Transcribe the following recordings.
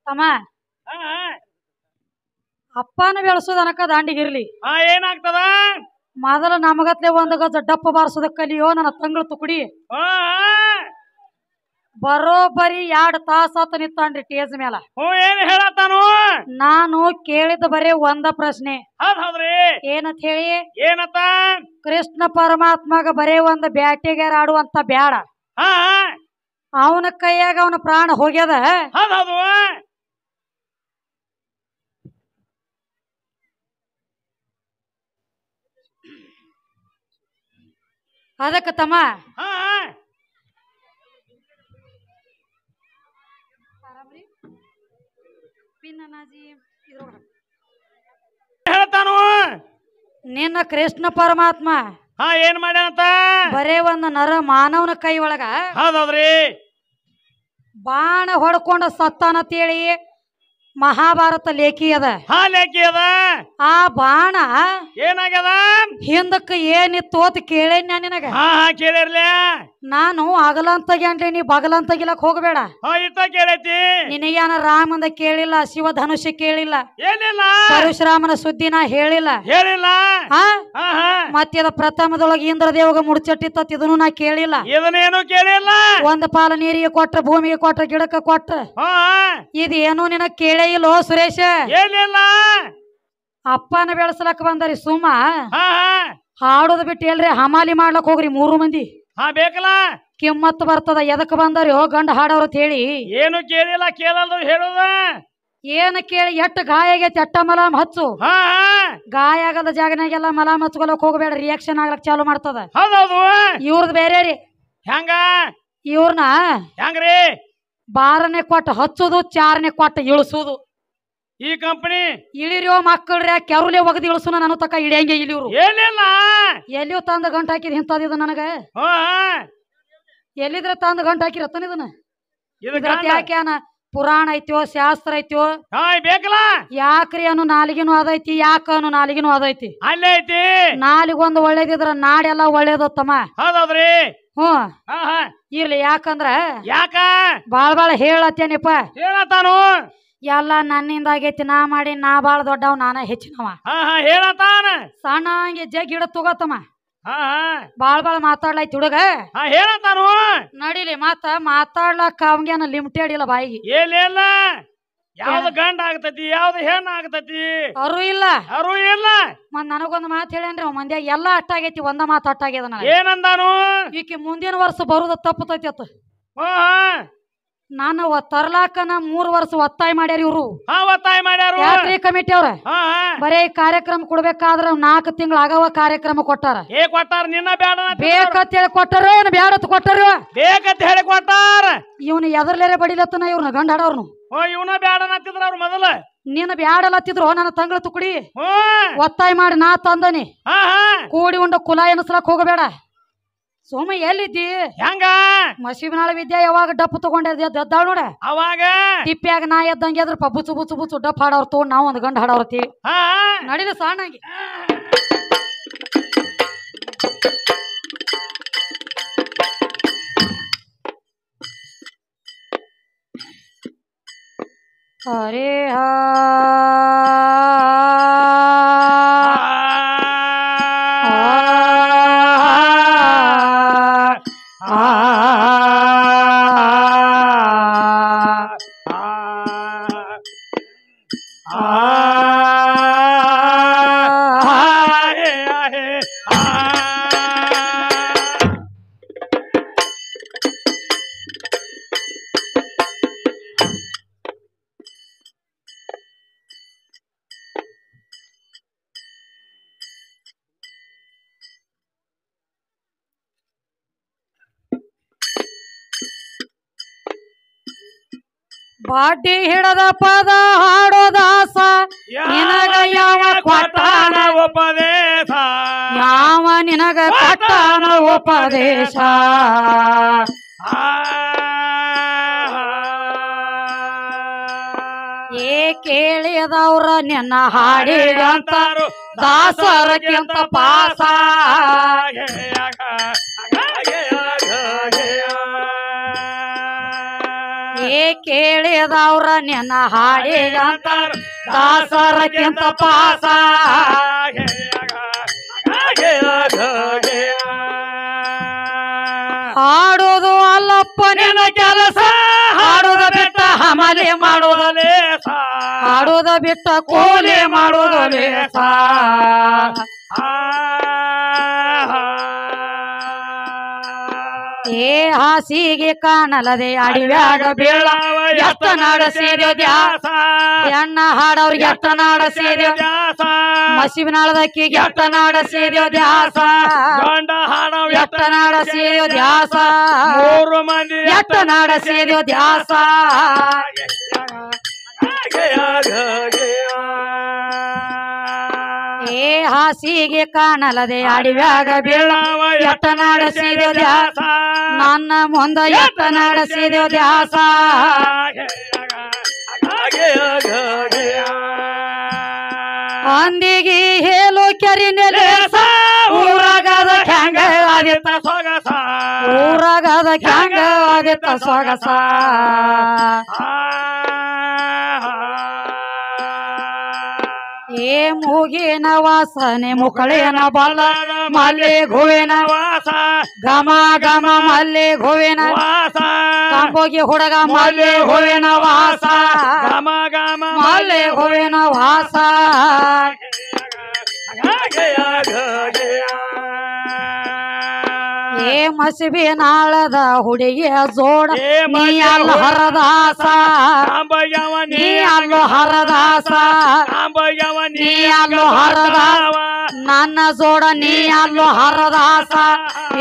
ತಮ್ಮ ಅಪ್ಪನ ಬೆಳೆಸೋದನಕ ದಾಂಡಿಗಿರ್ಲಿ ಏನಾಗ್ತದ ಮೊದಲ ನಮಗತ್ಲೆ ಒಂದು ಗಜ ಡಪ್ಪ ಬಾರಿಸೋದ ಕಲಿಯೋ ನನ್ನ ತಂಗಳು ತುಕುಡಿ ಬರೋಬ್ಬರಿ 2 ತಾಸು ನಿಂತಾನ್ರಿ ಟೇಜ್ ಮೇಲ. ಏನ್ ಹೇಳತ್ತಾನು? ನಾನು ಕೇಳಿದ ಬರೇ ಒಂದ ಪ್ರಶ್ನೆ. ಹೌದ್ರಿ ಏನಂತ ಹೇಳಿ? ಏನತ್ತ? ಕೃಷ್ಣ ಪರಮಾತ್ಮಗ ಬರೇ ಒಂದು ಬ್ಯಾಟಿಗಾರ ಆಡುವಂತ ಬ್ಯಾಡ, ಅವನ ಕೈಯಾಗ ಅವನ ಪ್ರಾಣ ಹೋಗ್ಯದ. ಹೌದು ಅದಕ್ಕ ತಮ್ಮ ಹೇಳ್ತಾನು ನಿನ್ನ ಕೃಷ್ಣ ಪರಮಾತ್ಮ ಏನ್ ಮಾಡ್ಯಾನಂತ? ಬರೇ ಒಂದು ನರ ಮಾನವನ ಕೈ ಒಳಗ ಹೌದೌದ್ರಿ ಬಾಣ ಹೊಡ್ಕೊಂಡ ಸತ್ತಾನಂತೇಳಿ ಮಹಾಭಾರತ ಲೇಖಿ ಅದ. ಲೇಖಿ ಅದ. ಆ ಬಾಣ ಏನಾಗ್ಯದ? ಹಿಂದಕ್ಕೆ ಏನಿತ್ತು ಅಂತ ಕೇಳೇನ್ ನಿನಗ. ಕೇಳಿರ್ಲಿ. ನಾನು ಅಗಲಂತಗೇನ್ರಿ, ನೀ ಬಗಲಂತಗಿಲಕ್ ಹೋಗಬೇಡ. ಇಷ್ಟ ಕೇಳೈತಿ. ನಿನಗೇನ ರಾಮಂದ ಕೇಳಿಲ್ಲ, ಶಿವಧನುಷ್ಯ ಕೇಳಿಲ್ಲ, ಏನಿಲ್ಲ, ಪರಶುರಾಮನ ಸುದ್ದಿ ನಾ ಹೇಳಿಲ್ಲ. ಮತ್ತಿದ ಪ್ರಥಮದೊಳಗೆ ಇಂದ್ರ ದೇವಗ ಮುಡ್ಚಟ್ಟಿತ್ತ, ಇದನ್ನು ನಾ ಕೇಳಿಲ್ಲ. ಇದನ್ನೇನು ಕೇಳಿಲ್ಲ. ಒಂದ್ ಪಾಲ ನೀರಿಗೆ ಕೊಟ್ರ, ಭೂಮಿಗೆ ಕೊಟ್ರ, ಗಿಡಕ್ಕೆ ಕೊಟ್ರ, ಇದೇನು ನಿನಗ್ ಕೇಳೇ ಇಲ್ಲೋ ಸುರೇಶ. ಏನಿಲ್ಲ. ಅಪ್ಪನ ಬೆಳೆಸಲಕ್ ಬಂದರಿ ಸುಮ್ಮ ಹಾಡೋದ್ ಬಿಟ್ಟು ಎಲ್ರಿ ಹಮಾಲಿ ಮಾಡ್ಲಕ್ ಹೋಗ್ರಿ 3 ಮಂದಿ. ಬೇಕಲ್ಲ, ಕಿಮ್ಮತ್ ಬರ್ತದ. ಎದಕ್ ಬಂದರಿ ಗಂಡ ಹಾಡವ್ರತ್ ಹೇಳಿ? ಏನು ಕೇಳಿಲ್ಲ, ಕೇಳಲ್ದು ಹೇಳುದ. ಏನ್ ಕೇಳಿ? ಎಟ್ಟು ಗಾಯ ಆಗೈತಿ ಅಟ್ಟ ಮಲಾಮ್ ಹಚ್ಚು. ಗಾಯ ಆಗದ ಜಾಗನಾಗೆಲ್ಲ ಮಲಾಮ್ ಹಚ್ಕೊಳಕ್ ಹೋಗ್ಬೇಡ, ರಿಯಾಕ್ಷನ್ ಆಗ್ಲಕ್ ಚಾಲು ಮಾಡ್ತದ. ಹೌದೌದು. ಇವ್ರದ್ ಬೇರೆ ರೀ. ಹೆಂಗ? ಇವ್ರನ್ನ ಹೆಂಗ್ರಿ? 12ನೇ ಕೊಟ್ಟ ಹಚ್ಚುದು, 4ನೇ ಕೊಟ್ಟ ಇಳಿಸುದು. ಈ ಕಂಪನಿ ಇಳಿರಿಯೋ ಮಕ್ಕಳ್ರಿ, ಕೆರುಲೆ ಒಗದ್ ಇಳಿಸುನ ನನ್ನ ತಕ್ಕ ಇಳಿಯಂಗೆ ಇಳಿವ್ರು. ಏನಿಲ್ಲ, ಎಲ್ಲಿಯೂ ತಂದ ಗಂಟ ಹಾಕಿದ್ ಇಂತದಿದ ನನಗ. ಎಲ್ಲಿದ್ರೆ ತಂದ ಗಂಟ ಹಾಕಿರತ್ತನ ಇದನ್ನ. ಯಾಕ್ಯಾನ ಪುರಾಣ ಐತ್ಯೋ ಶಾಸ್ತ್ರ ಐತ್ಯೋ ಬೇಕಲ್ಲ. ಯಾಕ್ರಿ ಅನು ನಾಲಿಗೆನೂ ಅದೈತಿ, ಯಾಕ ಅನು ನಾಲಿಗೆನೂ ಅದೈತಿ. ಅಲ್ಲೇ ಐತಿ. ನಾಲಿಗೊಂದು ಒಳ್ಳೇದಿದ್ರ ನಾಡೆಲ್ಲ ಒಳ್ಳೇದತ್ತಮ್ಮ. ಹೌದೌದ್ರಿ. ಇರ್ಲಿ. ಯಾಕಂದ್ರ ಯಾಕ ಬಾಳ ಹೇಳತ್ತೇನಪ್ಪ. ಹೇಳತಾನು ಎಲ್ಲ ನನ್ನಿಂದ ಆಗೈತಿ, ನಾ ಮಾಡಿ, ನಾ ಬಾಳ ದೊಡ್ಡವ್, ನಾನ ಹೆಚ್ಚಿನವ. ಹೇಳತಾನ ಸಣ್ಣ ಹಂಗೆ ಜಗ್ ಹಿಡ ತಗೋತಮ್ಮ. ಬಾಳ ಮಾತಾಡ್ಲೈತಿ ಹುಡುಗ. ಹೇಳತಾನು ನಡಿಲಿ. ಮಾತಾಡ್ಲಕ್ಕ ಅವಂಗೇನ ಲಿಮಿಟೆಡ್ ಇಲ್ಲ ಬಾಯಿಗೆ. ಏನಿಲ್ಲ. ಯಾವ್ದು ಗಂಡ ಆಗ್ತತಿ, ಯಾವ್ದು ಹೆಣ್ಣು ಆಗ್ತತಿ, ಅರು ಇಲ್ಲ, ಅರು ಇಲ್ಲ. ಮತ್ ನನಗೊಂದು ಮಾತು ಹೇಳೇನ್ರಿ, ಮಂದ್ಯಾಗ ಎಲ್ಲಾ ಅಟ್ಟಾಗೈತಿ, ಒಂದ ಮಾತು ಅಟ್ಟಾಗ್ಯದ. ಏನಂದಾನು? ಈಕಿ ಮುಂದಿನ ವರ್ಷ ಬರುದ ತಪ್ಪತೈತಿ ಅತ್ತ. ನಾನು ತರ್ಲಾಕನ 3 ವರ್ಷ ಒತ್ತಾಯ ಮಾಡ್ಯಾರ ಇವ್ರು. ಒತ್ತಾಯ ಮಾಡ್ಯಾರ. ಯಾಕ್ರಿ ಕಮಿಟಿ ಅವ್ರ ಬರೇ ಕಾರ್ಯಕ್ರಮ ಕೊಡ್ಬೇಕಾದ್ರ 4 ತಿಂಗಳ ಆಗವ ಕಾರ್ಯಕ್ರಮ ಕೊಟ್ಟಾರ. ಕೊಟ್ಟಾರ. ನಿನ್ನ ಬೇಡ ಬೇಕಂತ ಹೇಳಿ ಕೊಟ್ಟಾರ, ಏನ್ ಬ್ಯಾಡತ್ ಕೊಟ್ಟಾರ? ಬೇಕಂತ ಹೇಳಿ ಕೊಟ್ಟಾರ. ಇವ್ನ ಎದರ್ಲೇರೆ ಬಡಿಲತ್ತನ ಇವ್ರನ್ನ ಗಂಡ ಹಾಡವ್ರನು. ಇವನ ಬ್ಯಾಡ ಅನ್ನತ್ತಿದ್ರ ಅವ್ರ ಮೊದಲ. ನೀನು ಬ್ಯಾಡಲತ್ತಿದ್ರು ನನ್ನ ತಂಗಳ ತುಕುಡಿ ಒತ್ತಾಯ ಮಾಡಿ ನಾ ತಂದನಿ. ಕೂಡಿ ಉಂಡ ಕುಲ ಎನಸ್ಲಕ್ ಹೋಗಬೇಡ. ಸೋಮ ಎಲ್ಲಿದ್ದಿ? ಹೆಂಗ? ಮಸೀಬಿನಾಳ ವಿದ್ಯಾ ಯಾವಾಗ ಡಪ್ ತಗೊಂಡ ದದ್ದಾಳ ನೋಡ, ಅವಾಗ ತಿಪ್ಪ್ಯಾಗ ನಾ ಎದ್ದಂಗೆ ಅದ್ರಪ್ಪ ಬುಚ್ಚು ಬುಚ್ಚು ಬುಚ್ಚು ಡಪ್ ಹಾಡವ್ರ ತಗೊಂಡ್ ನಾವ್ ಒಂದ್ ಗಂಡ ಹಾಡವ್ರತಿ. ನಡಿದ ಸಣ್ಣಂಗಿ. ಹರೇ ಹಾ ಬಾಡಿ ಹಿಡದ ಪದ ಹಾಡೋದಾಸ ನಿನಗ ಯಾವ ಕೊಟ್ಟಾನ ಉಪದೇಶ, ಯಾವ ನಿನಗ ಕೊಟ್ಟಾನ ಉಪದೇಶ. ಕೇಳಿದವ್ರ ನಿನ್ನ ಹಾಡಿಗಂತಾರು ದಾಸರಕ್ಕಿಂತ ಪಾಸ. ಕೇಳಿದವ್ರ ಕೇಳಿದವ್ರ ನಿನ್ನ ಹಾಡಿಗಂತಾರ ದಾಸರಕ್ಕಿಂತ ಪಾಸ ಹಾಡೋದು ಅಲ್ಲಪ್ಪ ನಿನ್ನ ಕೆಲಸ ಹಾಡೋದ ಬಿಟ್ಟ ಹಮಲಿ ಮಾಡೋದಲೇ ಹಾಡೋದ ಬಿಟ್ಟ ಕೋಲಿ ಮಾಡೋದಲೇ ಏ ಹಾಸಿಗೆ ಕಾಣಲದೆ ಅಡಿವ್ಯಾಗ ಬೀಳಾವ ಎಷ್ಟ ನಾಡಸಿದ್ಯೋ ದ್ಯಾಸ ಎಣ್ಣ ಹಾಡವ್ರಿಗೆ ಎಷ್ಟ ನಾಡಸಿದ್ಯೋ ದ್ಯಾಸ ಮಸಿವಿನಾಳದಕ್ಕಿಗೆ ಎಷ್ಟ ನಾಡಸಿದ್ಯೋ ದ್ಯಾಸ ಗಂಡ ಹಾಡವ್ ಎಷ್ಟ ನಾಡಸಿದ್ಯೋ ದ್ಯಾಸ ಮೂರು ಮಂದಿ ಎಷ್ಟ ನಾಡಸಿದ್ಯೋ ದ್ಯಾಸ ಏ ಹಾಸಿಗೆ ಕಾಣಲದೆ ಅಡಿವ್ಯಾಗ ಬೀಳಾವ ಎಷ್ಟ ನಾಡಸಿದ್ಯೋ ದ್ಯಾಸ ನನ್ನ ಮುಂದ ಎಷ್ಟ ನಾಡಸಿದ್ಯೋ ದ್ಯಾಸ ಅಂದಿಗಿ ಹೇಳು ಕೆರಿನೆಲೆ ಊರಾಗದ ಕ್ಯಾಂಗ ಆದಿತ್ತ ಸೊಗಸ ಊರಾಗದ ಕ್ಯಾಂಗ ಆದಿತ್ತ ಸೊಗಸ ಏ ಮೂಗಿನ ವಾಸನೆ ಮುಕಳೇನ ಬಲ್ಲ ಮಲ್ಲೆ ಹೂವಿನ ವಾಸ ಘಮ ಘಮ ಮಲ್ಲೆ ಹೂವಿನ ವಾಸ ಕಾಂಬೋಗಿ ಹುಡುಗ ಮಲ್ಲೆ ಹೂವಿನ ವಾಸ ಘಮ ಘಮ ಮಲ್ಲೆ ಹೂವಿನ ವಾಸ ಏ ಮಸಿಬಿ ನಾಳದ ಹುಡುಗಿಯ ಜೋಡ ನೀ ಅಲ್ಲ ಹರದಾಸ ನೀ ಅಲ್ಲೋ ಹರದಾಸ ನೀ ಅಲ್ಲೋ ಹರದಾಸ ನನ್ನ ಜೋಡ ನೀ ಅಲ್ಲೋ ಹರದಾಸ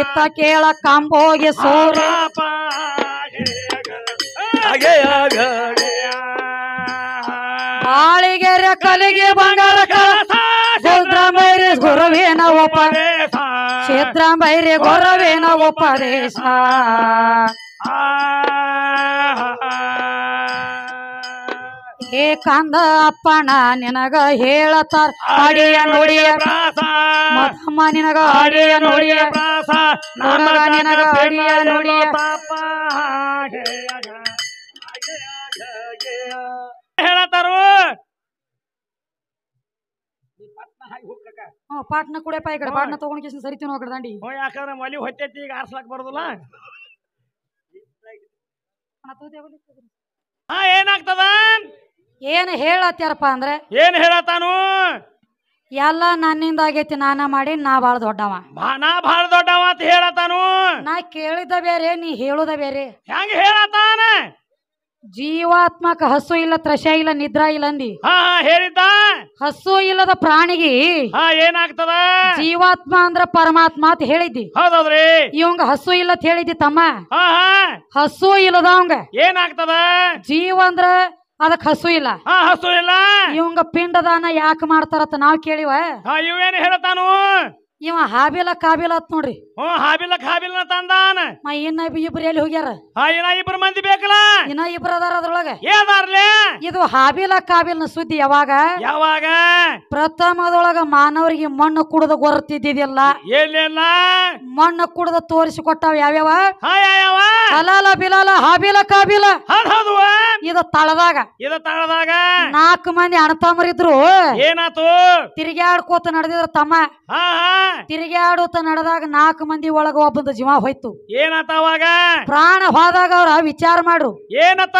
ಇತ್ತ ಕೇಳ ಕಂಬೋಗಿ ಸೂರ್ಯ ಬಾಳಿಗೆರೆ ಕಲಿಗೆ ಬಂಗಾರ ಕಳಸ ಸಿದ್ರಾಮೈರಿ ಗುರುವಿನ ಉಪದೇಶ ಸಿದ್ರಾಮೈರಿ ಗುರುವಿನ ಉಪದೇಶ ಏ ಕಂದ ಅಪ್ಪಣ ನಿನಗ ಹೇಳತಾರ ಅಡಿಯ ನುಡಿಯ ಮಧಮ್ಮ ನಿನಗ ಅಡಿಯ ನುಡಿಯ ನೋಡಗ ನಿನಗ ಅಡಿಯ ನುಡಿಯ ಹೇಳತಾರು ಪಾಟ್ನ ಕುಡಿಯಪ್ಪ ಈ ಕಡೆ ಪಾಟ್ನ ತಗೊಂಡ್ ಕಿಸ್ ಸರಿತೀವಿ ನಾವು ದಂಡಿ ಯಾಕಂದ್ರೆ ಮಲಿ ಹೊತ್ತೈತಿ ಈಗ ಆರ್ಸ್ಲಾಕ್ ಬರೋದಿಲ್ಲ ಏನಾಗ್ತದ ಏನ್ ಹೇಳತ್ಯಾರಪ್ಪ ಅಂದ್ರೆ ಏನ್ ಹೇಳತಾನು ಎಲ್ಲ ನನ್ನಿಂದ ಆಗೈತಿ ನಾನ ಮಾಡಿ ನಾ ಬಾಳ ದೊಡ್ಡವ ನಾ ಬಾಳ ದೊಡ್ಡವ ಅಂತ ಹೇಳತಾನು ನಾ ಕೇಳಿದ ಬೇರೆ ನೀ ಹೇಳುದ ಬೇರೆ ಹೆಂಗ ಹೇಳತಾನ ಜೀವಾತ್ಮಕ ಹಸು ಇಲ್ಲ ತ್ರಶ ಇಲ್ಲ ನಿದ್ರಾ ಇಲ್ಲ ಅಂದಿ ಹೇಳಿದ್ದ ಹಸು ಇಲ್ಲದ ಪ್ರಾಣಿಗೆ ಏನಾಗ್ತದ ಜೀವಾತ್ಮ ಅಂದ್ರ ಪರಮಾತ್ಮ ಅಂತ ಹೇಳಿದ್ದಿ ಹೌದೌದ್ರಿ ಇವಂಗ ಹಸು ಇಲ್ಲ ಅಂತ ಹೇಳಿದ್ದಿ ತಮ್ಮ ಹಸು ಇಲ್ಲದವಂಗ ಏನಾಗ್ತದ ಜೀವ ಅಂದ್ರ ಅದಕ್ ಹಸು ಇಲ್ಲ ಹಸು ಇಲ್ಲ ಇವಂಗ ಪಿಂಡದಾನ ಯಾಕೆ ಮಾಡ್ತಾರತ್ತ ನಾವ್ ಕೇಳಿವ ಇವೇನು ಹೇಳ್ತಾನು ಇವ ಹಾಬಿಲ ಕಾಬಿಲ ಅತ್ ನೋಡ್ರಿ ಹಾಬಿಲ ಕಾಬಿಲ ತಂದಾನ ಇನ್ನ ಇಬ್ರು ಎಲ್ಲಿ ಹೋಗ್ಯಾರ ಇನ್ನ ಇಬ್ರು ಮಂದಿ ಬೇಕಲ್ಲ ಇನ್ನ ಇಬ್ರು ಅದಾರ ಅದ್ರೊಳಗ ಏದಾರ್ಲೆ ಇದು ಹಾಬಿಲ ಕಾಬಿಲ್ನ ಸುದ್ದಿ ಯಾವಾಗ ಯಾವಾಗ ಪ್ರಥಮದೊಳಗ ಮಾನವರಿಗೆ ಮಣ್ಣು ಕುಡದ ಗೊತ್ತಿದ್ದಿಲ್ಲ ಎಲ್ಲಿಲ್ಲ ಮಣ್ಣು ಕುಡದ ತೋರಿಸಿಕೊಟ್ಟಾವ ಯಾವ್ಯಾವ ಹಲಾಲ ಬಿಲಾಲ ಹಾಬಿಲ ಕಾಬಿಲ ಹೌದು ಇದು ತಳದಾಗ 4 ಮಂದಿ ಅಣ್ಣತಮ್ಮರಿದ್ರು ಏನಾತು ತಿರುಗಾಡ್ಕೋತ ನಡೆದಿದ್ರ ತಮ್ಮ ತಿರುಗಾಡುತ್ತ ನಡೆದಾಗ 4 ಮಂದಿ ಒಳಗ ಒಬ್ಬಂದ ಜೀವ ಹೋಯ್ತು ಏನಾತ ಅವಾಗ ಪ್ರಾಣ ಹೋದಾಗ ಅವ್ರ ವಿಚಾರ ಮಾಡ್ರು ಏನತ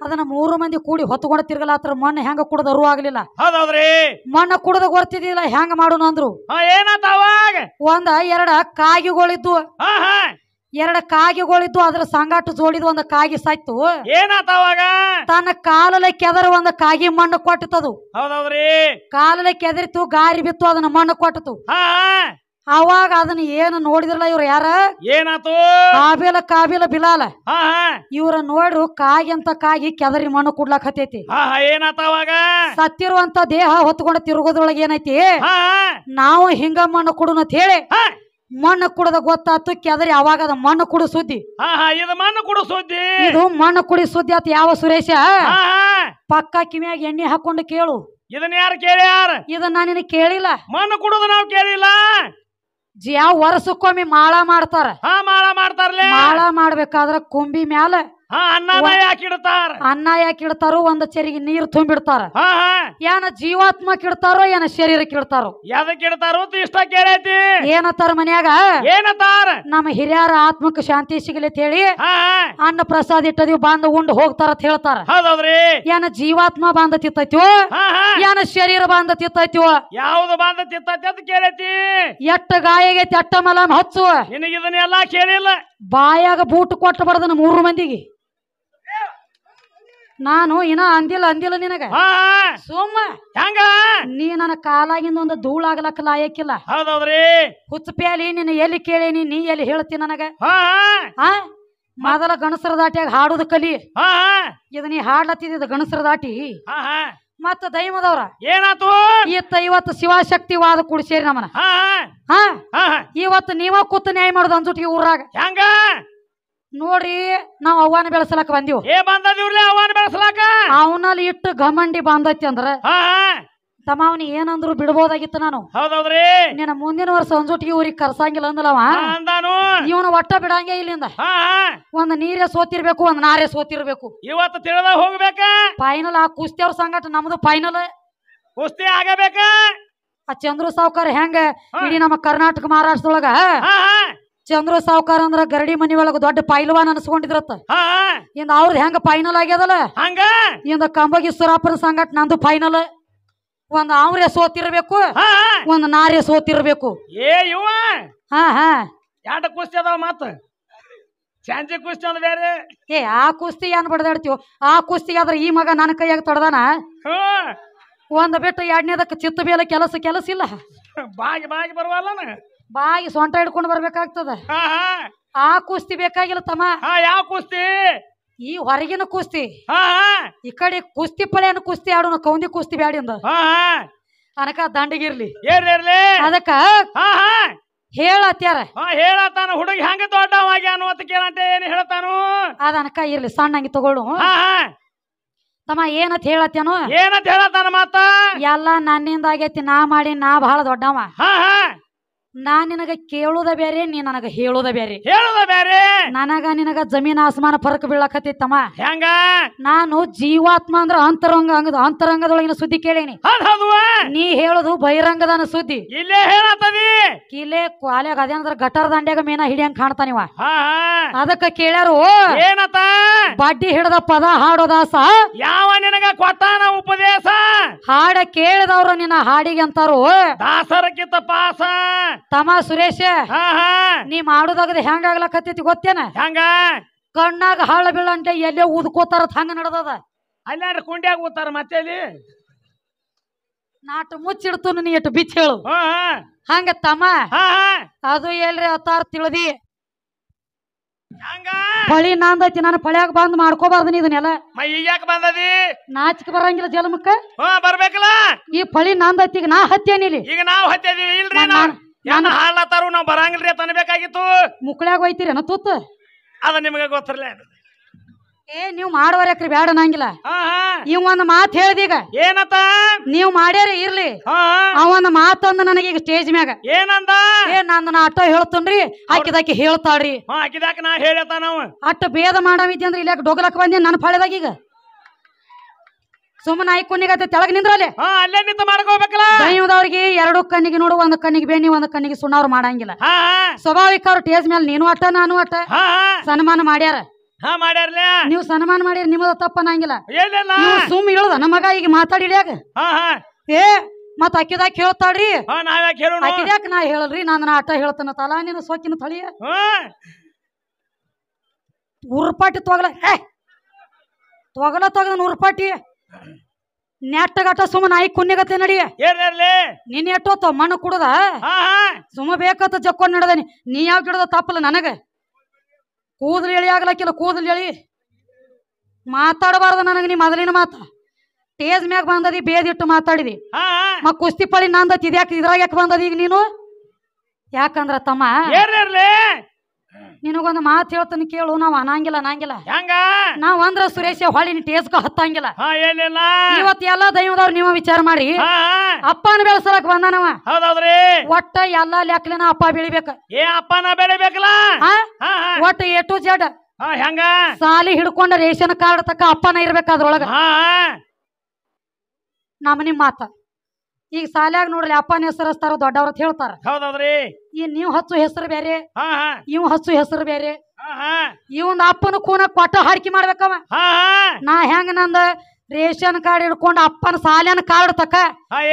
ಅದನ್ನ 3 ಮಂದಿ ಕೂಡಿ ಹೊತ್ಕೊಂಡ ತಿರ್ಗಲಾತ್ರ ಮಣ್ಣು ಹೆಂಗ ಕುಡದ ಅರು ಆಗ್ಲಿಲ್ಲ ಹೌದೌದ್ರಿ ಮಣ್ಣು ಕುಡದ ಗೊತ್ತಿದ್ದಿಲ್ಲ ಹೆಂಗ ಮಾಡೋಣ ಅಂದ್ರು ಏನಾತ ಅವಾಗ 2 ಕಾಗಿಗಳಿದ್ದು 2 ಕಾಗಿಗಳಿದ್ದು ಅದ್ರ ಸಂಗಾಟ ಜೋಡಿದು ಒಂದು ಕಾಗಿ ಸಾಯ್ತು ಏನಾತ ಅವಾಗ ತನ್ನ ಕಾಲಲ್ಲಿ ಕೆದರ ಒಂದು ಕಾಗಿ ಮಣ್ಣು ಕೊಟ್ಟಿತದು ಹೌದೌದ್ರಿ ಕಾಲಲ್ಲಿ ಕೆದರಿತು ಗಾರಿ ಬಿತ್ತು ಅದನ್ನ ಮಣ್ಣು ಕೊಟ್ಟಿತು ಅವಾಗ ಅದನ್ನ ಏನು ನೋಡಿದ್ರಲ್ಲ ಇವ್ರು ಯಾರ ಏನಾತು ಕಾಬಿಲ ಕಾಬಿಲ ಬಿಲಾಲ ಇವ್ರ ನೋಡ್ರು ಕಾಗಿ ಅಂತ ಕಾಗಿ ಕೆದರಿ ಮಣ್ಣು ಕುಡ್ಲಾಕ್ ಹತ್ತೈತಿ ಏನಾತ ಅವಾಗ ಸತ್ತಿರುವಂತ ದೇಹ ಹೊತ್ಕೊಂಡ ತಿರುಗೋದ್ರೊಳಗೆ ಏನೈತಿ ನಾವು ಹಿಂಗ ಮಣ್ಣು ಕುಡುನ ಅಂತ ಹೇಳಿ ಮಣ್ಣು ಕುಡದ ಗೊತ್ತಾತು ಕೆದರಿ ಅವಾಗ ಅದ ಮಣ್ಣು ಕುಡು ಸುದ್ದಿ ಇದು ಮಣ್ಣು ಕುಡು ಸುದ್ದಿ ಇದು ಮಣ್ಣು ಕುಡಿ ಸುದ್ದಿ ಆತ ಯಾವ ಸುರೇಶ ಪಕ್ಕ ಕಿವಿಯಾಗ ಎಣ್ಣೆ ಹಾಕೊಂಡು ಕೇಳು ಇದನ್ನ ಯಾರು ಕೇಳ್ಯಾರ ಇದನ್ನ ನಿನಗೆ ಕೇಳಿಲ್ಲ ಮಣ್ಣು ಕುಡುದು ನಾವು ಕೇಳಿಲ್ಲ ಯಾವ ವರ್ಷಕ್ಕೊಮ್ಮೆ ಮಾಳ ಮಾಡ್ತಾರ ಮಾಳ ಮಾಡ್ತಾರಲ್ಲ ಮಾಳ ಮಾಡ್ಬೇಕಾದ್ರ ಕೊಂಬಿ ಮ್ಯಾಲ ಅನ್ನನ ಯಾಕೆ ಇಡ್ತಾರ ಅನ್ನ ಯಾಕೆ ಇಡ್ತಾರೋ ಒಂದ್ ಚೆರಿಗೆ ನೀರು ತುಂಬಿಡ್ತಾರ ಹಾ ಹಾ ಏನ ಜೀವಾತ್ಮಕ್ ಇಡ್ತಾರೋ ಏನ ಶರೀರಕ್ಕೆ ಇಡ್ತಾರೋ ಯಾದಕ್ ಇಡ್ತಾರೋ ಅಂತ ಇಷ್ಟ ಕೇಳೈತಿ ಏನತ್ತಾರ ಮನ್ಯಾಗ ಏನತ್ತಾರ ನಮ್ಮ ಹಿರಿಯರ ಆತ್ಮಕ್ಕೆ ಶಾಂತಿ ಸಿಗಲಿ ಅಂತ ಹೇಳಿ ಹಾ ಅನ್ನ ಪ್ರಸಾದ ಇಟ್ಟದಿವ್ ಬಂದ ಉಂಡು ಹೋಗ್ತಾರ ಅಂತ ಹೇಳ್ತಾರ ಹೌದೌದ್ರಿ ಏನ ಜೀವಾತ್ಮ ಬಾಂಧ ತಿತ್ತೈತಿವೋ ಹಾ ಹಾ ಏನ ಶರೀರ ಬಾಂಧ ತಿತ್ತೈತಿವೋ ಯಾವ್ದು ಬಾಂಧ ತಿತ್ತೈತಿ ಅಂತ ಕೇಳೈತಿ ಎಟ್ಟ ಗಾಯಗೈತಿ ಅಟ್ಟ ಮಲಮ್ ಹಚ್ಚುವ ನಿನಗ ಇದನ್ನೆಲ್ಲಾ ಕೇಳಿಲ್ಲ ಬಾಯಾಗ ಬೂಟ್ ಕೊಟ್ಟು ಬಡದನ 3 ಮಂದಿಗೆ ನಾನು ಇನ್ನ ಅಂದಿಲ್ಲ ನಿನಗ ಹಾ ಸೋಮ ಹೆಂಗ ನೀ ನನ್ನ ಕಾಲಾಗಿಂದ ಒಂದು ಧೂಳಾಗ್ಲಕ್ಕ ಲಾಯಕ್ಕಿಲ್ಲ ಹೌದೌದ್ರಿ ಹುಚ್ಚಪ್ಯಾಲಿ ನಿನ್ನ ಎಲ್ಲಿ ಕೇಳೇನಿ ನೀ ಎಲ್ಲಿ ಹೇಳ್ತಿ ನನಗ ಹಾ ಆ ಮೊದಲ ಗಣಸರ ದಾಟಿಯಾಗ ಹಾಡುದು ಕಲಿ ಹಾ ಇದು ನೀ ಹಾಡ್ಲತ್ತಿದ್ದ ಗಣಸರ ದಾಟಿ ಹಾ ಹಾ ಮತ್ತ ದೈವದವ್ರ ಏನಾತು ಇವತ್ತು ಶಿವಶಕ್ತಿವಾದ ಕೂಡಿಸೇರಿ ನಮ್ಮನ ಹಾ ಹಾ ಹಾ ಇವತ್ತು ನೀವ ಕೂತು ನ್ಯಾಯ ಮಾಡುದು ಅಂಜುಟಿಗೆ ಊರಾಗ ಹೆಂಗ ನೋಡ್ರಿ ನಾವ್ ಅವ್ವಾನ ಬೆಳೆಸಲಕ್ಕ ಬಂದಿವ್ ಬಂದದಿವ್ರಲಿ ಅವನ್ ಬೆಳೆಸಲಾಕ ಅವನಲ್ಲಿ ಇಟ್ಟು ಘಮಂಡಿ ಬಾಂಧೈತಿ ಅಂದ್ರ ಹಾ ತಮ್ಮ ಅವನಿ ಏನಂದ್ರು ಬಿಡ್ಬೋದಾಗಿತ್ತು ನಾನು ಹೌದೌದ್ರಿ ನಿನ್ನ ಮುಂದಿನ ವರ್ಷ ಅಂಜುಟಿಗೆ ಊರಿಗೆ ಕರ್ಸಂಗಿಲ್ಲ ಅಂದಲವ ಅಂದಾನು ಇವನು ಒಟ್ಟ ಬಿಡಂಗೆ ಇಲ್ಲಿಂದ ಹಾ ಒಂದ್ ನೀರೇ ಸೋತಿರ್ಬೇಕು ಒಂದ್ ನಾರೇ ಸೋತಿರ್ಬೇಕು ಇವತ್ತು ತಿಳಿದ ಹೋಗ್ಬೇಕ ಫೈನಲ್ ಆ ಕುಸ್ತಿ ಅವ್ರ ಸಂಗಟ ನಮ್ದು ಫೈನಲ್ ಕುಸ್ತಿ ಆಗಬೇಕ ಆ ಚಂದ್ರು ಸಾವ್ಕಾರ ಹೆಂಗ ಇಡೀ ನಮ್ಮ ಕರ್ನಾಟಕ ಮಹಾರಾಷ್ಟ್ರದೊಳಗ ಹಾ ಚಂದ್ರು ಸಾವ್ಕಾರ ಅಂದ್ರ ಗರಡಿ ಮನಿ ಒಳಗ ದೊಡ್ಡ ಪೈಲ್ವಾನ್ ಅನ್ಸ್ಕೊಂಡಿದ್ರತ್ತ ಹಾ ಇಂದ ಅವ್ರದ್ ಹೆಂಗ ಫೈನಲ್ ಆಗ್ಯದಲ್ಲ ಹಂಗ ಇಂದ ಕಂಬಗಿ ಸುರಾಪುರ ಸಂಗಟ ನಂದು ಫೈನಲ್ ಒಂದ್ ಅವ್ರೇ ಸೋತಿರ್ಬೇಕು ಹಾ ಒಂದ್ ನಾರೇ ಸೋತಿರ್ಬೇಕು ಇವ ಹಾ ಹಾ ಯಾಟ ಕುಸ್ತಿ ಅದಾವ ಮತ್ತ ಚಾಂಚಿ ಕುಸ್ತಿ ಅಂದ ಬೇರೆ ಆ ಕುಸ್ತಿ ಏನ್ ಬಡದಾಡ್ತೀವ ಆ ಕುಸ್ತಿ ಆದ್ರ ಈ ಮಗ ನನ್ನ ಕೈಯಾಗ ತೊಡ್ದಾನ ಒಂದ್ ಬಿಟ್ಟು ಎರಡನೇದಕ್ಕೆ ಚಿತ್ತ ಬೇಲ ಕೆಲಸ ಇಲ್ಲ ಬಾಗಿ ಬಾಗಿ ಬರುವಲ್ಲನ ಬಾಗಿ ಸೊಂಟ ಹಿಡ್ಕೊಂಡು ಬರ್ಬೇಕಾಗ್ತದ ಹಾ ಹಾ ಆ ಕುಸ್ತಿ ಬೇಕಾಗಿಲ್ಲ ತಮ್ಮ ಹಾ ಯಾವ ಕುಸ್ತಿ ಈ ಹೊರಗಿನ ಕುಸ್ತಿ ಹಾ ಈ ಕಡೆ ಕುಸ್ತಿ ಪಳೆಯನ್ನು ಕುಸ್ತಿ ಆಡೋಣ ಕೌಂದಿ ಕುಸ್ತಿ ಬ್ಯಾಡಿಂದ ಹಾ ಅನಕ ದಂಡಿಗಿರ್ಲಿ ಏರ್ಲಿ ಅದಕ್ಕ ಹಾ ಹಾ ಹೇಳತ್ಯಾರ ಹೇಳತಾನ ಹುಡುಗಿ ಹೆಂಗ ದೊಡ್ಡವಾಗಿ ಅನ್ನುವಂತ ಕೇಳಂತೆ ಏನ್ ಹೇಳ್ತಾನು ಅದ ಅನಕ ಇರ್ಲಿ ಸಣ್ಣಂಗಿ ತಗೊಳ್ಳು ಹಾ ಹಾ ತಮ್ಮ ಏನತ್ ಹೇಳತ್ತೇನು ಏನಂತ ಹೇಳತಾನ ಮಾತ ಎಲ್ಲ ನನ್ನಿಂದ ಆಗೈತಿ ನಾ ಮಾಡಿ ನಾ ಬಹಳ ದೊಡ್ಡವ ಹಾ ಹಾ ನಾ ನಿನಗ ಕೇಳುದ ಬೇರೆ ನೀ ನನಗ ಹೇಳುದ ಬೇರೆ ಹೇಳುದ ಬೇರೆ ನನಗ ನಿನಗ ಜಮೀನ್ ಆಸ್ಮಾನ ಫರಕ್ ಬೀಳಕತ್ತೈತಮ್ಮ ಹೆಂಗ ನಾನು ಜೀವಾತ್ಮ ಅಂದ್ರ ಅಂತರಂಗದೊಳಗಿನ ಸುದ್ದಿ ಕೇಳೇನಿ ನೀ ಹೇಳುದು ಬಹಿರಂಗದನ ಸುದ್ದಿ ಇಲ್ಲೇ ಹೇಳತ್ತದಿ ಕಿಲೆ ಕಾಲ್ಯಾಗ ಅದೇನಂದ್ರ ಗಟರ್ ದಂಡ್ಯಾಗ ಮೀನ ಹಿಡಿಯಂಗ್ ಕಾಣ್ತಾನಿವ ಹಾ ಅದಕ್ಕ ಕೇಳ್ಯಾರು ಏನತ್ತ ಬಡ್ಡಿ ಹಿಡದ ಪದ ಹಾಡೋದಾಸ ಯಾವ ನಿನಗ ಕೊಟ್ಟಾನ ಉಪದೇಶ ಹಾಡ ಕೇಳಿದವ್ರು ನಿನ್ನ ಹಾಡಿಗೆ ಅಂತಾರು ದಾಸರಕ್ಕಿಂತ ಪಾಸ ತಮ್ಮ ಸುರೇಶ ಹಾ ಹಾ ನೀ ಮಾಡುದಾಗದ ಹೆಂಗ ಆಗ್ಲಕತ್ತೈತಿ ಗೊತ್ತೇನ ಹೆಂಗ ಕಣ್ಣಾಗ ಹಾಳ ಬೀಳಂಟೆ ಎಲ್ಲೇ ಊದ್ಕೋತಾರ ಹಂಗ ನಡ್ದದ ಅಲ್ಲಾಡ್ರಿ ಕುಂಡ್ಯಾಗ ಕೂತಾರ ಮತ್ತೆ ಅಲ್ಲಿ ನಾಟ ಮುಚ್ಚಿಡ್ತು ನೀ ಎಷ್ಟು ಬಿಚ್ಚ ಹೇಳು ಹಂಗ ತಮ್ಮ ಅದು ಎಲ್ರಿ ಅವತಾರ ತಿಳಿದಿ ಪಳಿ ನಾಂದೈತಿ ನಾನು ಪಳ್ಯಾಗ ಬಂದ್ ಮಾಡ್ಕೋಬಾರ್ದು ನೀ ಇದನ್ನೆಲ್ಲ ಈಗ ಬಂದದಿ ನಾಚಿಕೆ ಬರಂಗಿಲ್ಲ ಜಲಮಕ್ಕ ಬರ್ಬೇಕಲ್ಲ ಈ ಪಳಿ ನಾಂದೈತಿ ಈಗ ನಾ ಹತ್ತೇನಿಲ್ಲಿ ಈಗ ನಾವ್ ಹತ್ತಿದೀವಿ ಇಲ್ರಿ ನಾನು ಹಾಳತ್ತಾರು ನಾವ್ ಬರಂಗಿಲ್ರಿ ಅಂತ ಅನ್ಬೇಕಾಗಿತ್ತು ಮುಕ್ಳ್ಯಾಗ ಹೋಯ್ತಿರೇನ ತೂತ್ ಅದ ನಿಮಗೆ ಗೊತ್ತಿರಲ್ಲ ನೀವ್ ಮಾಡುವರ್ಯಾಕ್ರಿ ಬ್ಯಾಡ ಅನ್ನಂಗಿಲ್ಲ ಇವ್ ಒಂದ್ ಮಾತ್ ಹೇಳ್ದೀಗ ಏನತ್ತ ನೀವ್ ಮಾಡ್ಯಾರ ಇರ್ಲಿ ಅವನ ಮಾತಂದ ನನಗೆ ಈಗ ಸ್ಟೇಜ್ ಮ್ಯಾಗ ಏನಂದ ನಂದು ನಾ ಅಟ್ಟ ಹೇಳ್ತನ್ರಿ ಹಾಕಿದಾಕಿ ಹೇಳ್ತಾಳ್ರಿ ಹಾಕಿದಾಕ ನಾ ಹೇಳತ್ತ ನಾವು ಅಟ್ಟ ಭೇದ ಮಾಡವಿದ್ದೆ ಅಂದ್ರೆ ಇಲ್ಲ ಡೊಗಲಕ್ ಬಂದಿ ನನ್ನ ಫಾಳೆದಾಗ ಈಗ ಸುಮ್ಮನೆ ಆಯ್ಕೊಂಡಿಗತ್ತೆ ತೆಳಗ್ ನಿಂದ್ರಲ್ಲಿ ಅಲ್ಲೇ ನಿಂತ ಮಾಡ್ಕೋಬೇಕಲ್ಲ ದೈವದವ್ರಿಗೆ 2 ಕಣ್ಣಿಗೆ ನೋಡು ಒಂದ್ ಕಣ್ಣಿಗೆ ಬೇಣಿ ಒಂದ್ ಕಣ್ಣಿಗೆ ಸುಣ್ಣವ್ರು ಮಾಡಂಗಿಲ್ಲ ಸ್ವಾಭಾವಿಕ ಅವ್ರ ಟೇಜ್ ಮೇಲೆ ನೀನು ಅಟ್ಟ ನಾನು ಅಟ್ಟ ಸನ್ಮಾನ ಮಾಡ್ಯಾರ ಮಾಡ್ಯಾರ್ಲ ನೀವು ಸನ್ಮಾನ ಮಾಡಿರಿ ನಿಮ್ಮದ ತಪ್ಪನಂಗಿಲ್ಲ ನೀವು ಸುಮ್ ಹೇಳುದ ನಮ್ಮ ಮಗ ಈಗ ಮಾತಾಡಿಲ್ಯಾಗ ಮತ್ ಅಕ್ಕಿದಾಕ ಹೇಳ್ತಾಳ್ರಿ ಅಕ್ಕಿದ್ಯಾಕ ನಾ ಹೇಳಲ್ರಿ ನಾನು ಆಟ ಹೇಳ್ತಾನ ತಲಾ ನೀನು ಸೊಕ್ಕಿನ ತಳಿಯ ಉರ್ಪಾಟಿ ತೊಗಲ ತೊಗದ ಉರ್ಪಾಟಿ ನೆಟ್ಟಗಟ್ಟ ಸುಮ್ಮ ನಾಯಿ ಕುನ್ನಿಗತ್ತೆ ನಡಿಯ ನೀನ್ ಎಟ್ಟೋತ ಮಣ್ಣು ಕುಡದ ಸುಮ್ಮ ಬೇಕತ್ತ ಜಕ್ಕೊಂಡ್ ನಡದನಿ ನೀ ಯಾವ ಗಿಡದ ತಪ್ಪಲ್ಲ ನನಗ ಕೂದಲು ಎಳಿ ಆಗ್ಲಕ್ಕಿಲ್ಲ ಕೂದಲು ಎಳಿ ಮಾತಾಡಬಾರ್ದು ನನಗ ನೀ ಮೊದಲಿನ ಮಾತ ಟೇಜ್ ಮ್ಯಾಗ ಬಂದದಿ ಬೇದಿಟ್ಟು ಮಾತಾಡಿದಿ ಕುಸ್ತಿ ಪಳಿ ನಂದತಿ ಇದ್ಯಾಕ ಇದ್ರಾಗ ಯಾಕೆ ಬಂದದಿ ಈಗ ನೀನು ಯಾಕಂದ್ರ ತಮ್ಮ ನಿನಗೊಂದು ಮಾತು ಹೇಳ್ತಾನೆ ಕೇಳು ನಾವ್ ಅನ್ನಂಗಿಲ್ಲ ನಾವ್ ಅಂದ್ರ ಸುರೇಶ ಹೊಳಿ ನೀ ಟೇಜ್ಕ ಹತ್ತಂಗಿಲ್ಲ ಇವತ್ ಎಲ್ಲಾ ದೈವದವ್ರು ನೀವ ವಿಚಾರ ಮಾಡಿ ಅಪ್ಪನ ಬೆಳೆಸಲಕ್ ಬಂದಾನವ ಒಟ್ಟ ಎಲ್ಲಾ ಲೆಕ್ಕಲಿನ ಅಪ್ಪ ಬೆಳಿಬೇಕ ಅಪ್ಪನ ಬೆಳಿಬೇಕಲ್ಲ ಒಟ್ಟ A to Z ಹೆಂಗ ಸಾಲಿ ಹಿಡ್ಕೊಂಡ ರೇಷನ್ ಕಾರ್ಡ್ ತಕ್ಕ ಅಪ್ಪನ ಇರ್ಬೇಕಾದ್ರೊಳಗ ನಮ್ಮನಿ ಮಾತ ಈಗ ಸಾಲ್ಯಾಗ ನೋಡ್ರಿ ಅಪ್ಪನ ಹೆಸರು ಹಚ್ತಾರ ದೊಡ್ಡವ್ರ ಅಂತ ಹೇಳ್ತಾರ. ಹೌದೌದ್ರಿ. ಈ ನೀವ್ ಹಚ್ಚು ಹೆಸರು ಬೇರೆ, ಇವ್ ಹಚ್ಚು ಹೆಸರು ಬೇರೆ. ಇವಂದ ಅಪ್ಪನ ಕೂನ ಕೊಟ್ಟ ಹಾಡಿಕೆ ಮಾಡ್ಬೇಕವ. ನಾ ಹೆಂಗ ನಂದ ರೇಷನ್ ಕಾರ್ಡ್ ಹಿಡ್ಕೊಂಡ ಅಪ್ಪನ ಸಾಲಿನ ಕಾರ್ಡ್ ತಕ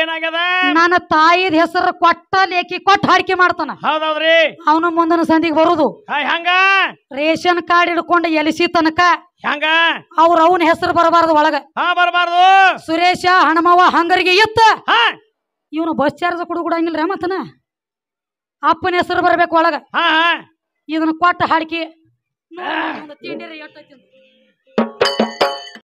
ಏನಾಗ್ಯದ ನನ್ನ ತಾಯಿದ ಹೆಸರು ಕೊಟ್ಟ ಲೇಖಿ ಕೊಟ್ಟ ಹಾಡಿಕೆ ಮಾಡ್ತಾನ. ಹೌದೌದ್ರಿ. ಅವನು ಮುಂದಿನ ಸಂದಿಗೆ ಬರುದು ಹೆಂಗ ರೇಷನ್ ಕಾರ್ಡ್ ಹಿಡ್ಕೊಂಡ ಎಲಿಸಿ ತನಕ ಹೆಂಗ ಅವನ ಹೆಸರು ಬರಬಾರ್ದು ಒಳಗ. ಬರಬಾರ್ದು. ಸುರೇಶ ಹಣಮವ್ವ ಹಂಗರಿಗೆ ಇತ್ತ ಇವನು ಬಸ್ ಚಾರ್ಜ್ ಕೊಡಂಗಿಲ್ರ ಮತ್ತನ ಅಪ್ಪನ ಹೆಸರು ಬರ್ಬೇಕು ಒಳಗ. ಇದನ್ನ ಕೊಟ್ಟ ಹಾಡಿಕೆ ತಿಂಡಿ